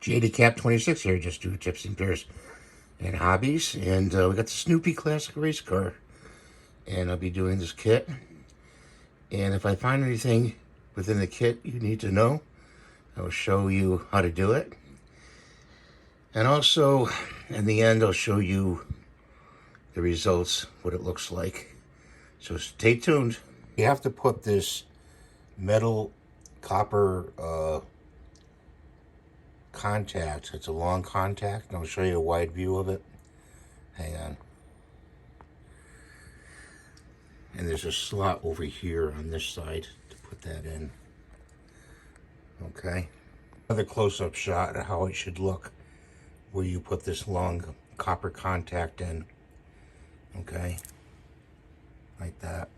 JDCap26 here, just do tips and tips and hobbies. And we got the Snoopy Classic Race Car. And I'll be doing this kit. And if I find anything within the kit you need to know, I will show you how to do it. And also, in the end, I'll show you the results, what it looks like. So stay tuned. You have to put this metal copper contact. It's a long contact, and I'll show you a wide view of it. Hang on. And there's a slot over here on this side to put that in. Okay. Another close-up shot of how it should look where you put this long copper contact in. Okay. Like that.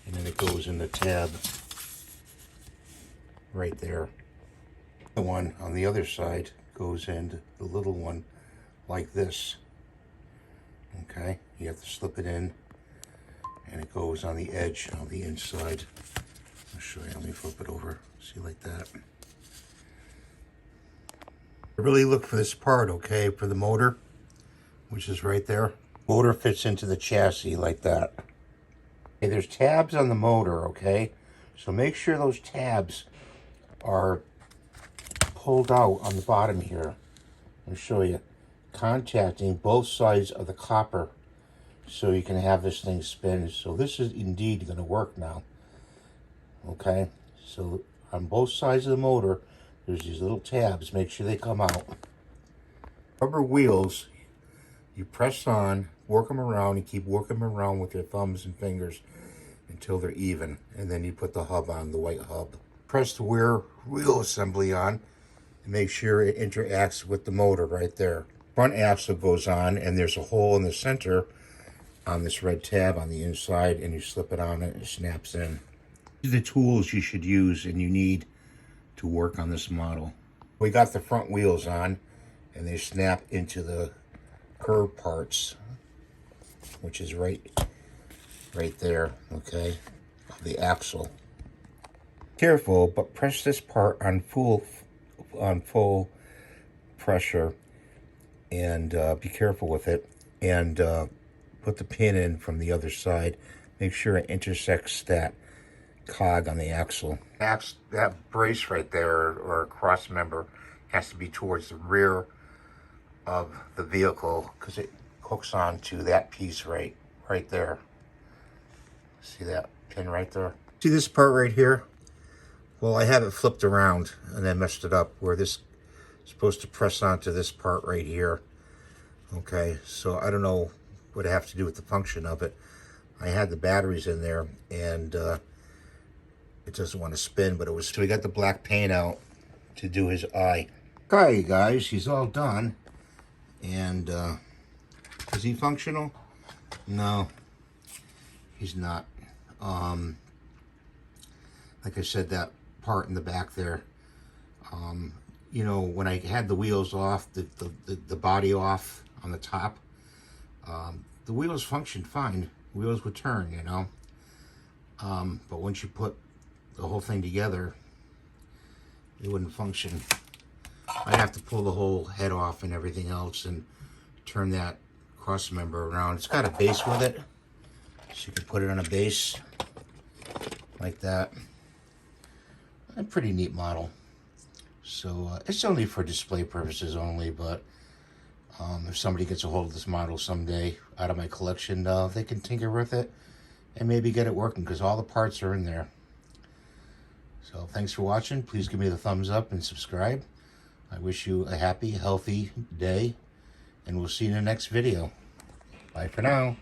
And then it goes in the tab right there. The one on the other side goes into the little one like this. Okay, you have to slip it in and it goes on the edge of the inside. I'll show you. Let me flip it over. See, like that. Really look for this part, okay, for the motor, which is right there. Motor fits into the chassis like that. Okay, there's tabs on the motor, okay? So make sure those tabs are pulled out on the bottom here. I'll show you. Contacting both sides of the copper so you can have this thing spin. So this is indeed going to work now. Okay, so on both sides of the motor, there's these little tabs. Make sure they come out. Rubber wheels, you press on, work them around, and keep working them around with your thumbs and fingers until they're even. And then you put the hub on, the white hub. Press the rear wheel assembly on and make sure it interacts with the motor right there. Front axle goes on, and there's a hole in the center on this red tab on the inside, and you slip it on and it snaps in. These are the tools you should use and you need to work on this model. We got the front wheels on, and they snap into the curved parts, which is right there, okay, of the axle. Careful, but press this part on full pressure, and be careful with it, and put the pin in from the other side. Make sure it intersects that cog on the axle. That brace right there, or cross member, has to be towards the rear of the vehicle because it hooks on to that piece right there. See that pin right there? See this part right here? Well, I have it flipped around and I messed it up where this is supposed to press onto this part right here. Okay, so I don't know what I have to do with the function of it. I had the batteries in there and it doesn't want to spin, but it was. So we got the black paint out to do his eye. Okay, guys, he's all done. And is he functional? No, he's not. Like I said, that part in the back there, you know, when I had the wheels off, the body off on the top, the wheels functioned fine. Wheels would turn, you know. But once you put the whole thing together, it wouldn't function. I'd have to pull the whole head off and everything else and turn that cross member around. It's got a base with it, so you can put it on a base like that. A pretty neat model. So it's only for display purposes only, but if somebody gets a hold of this model someday out of my collection, they can tinker with it and maybe get it working because all the parts are in there. So thanks for watching. Please give me the thumbs up and subscribe. I wish you a happy, healthy day, and we'll see you in the next video. Bye for now.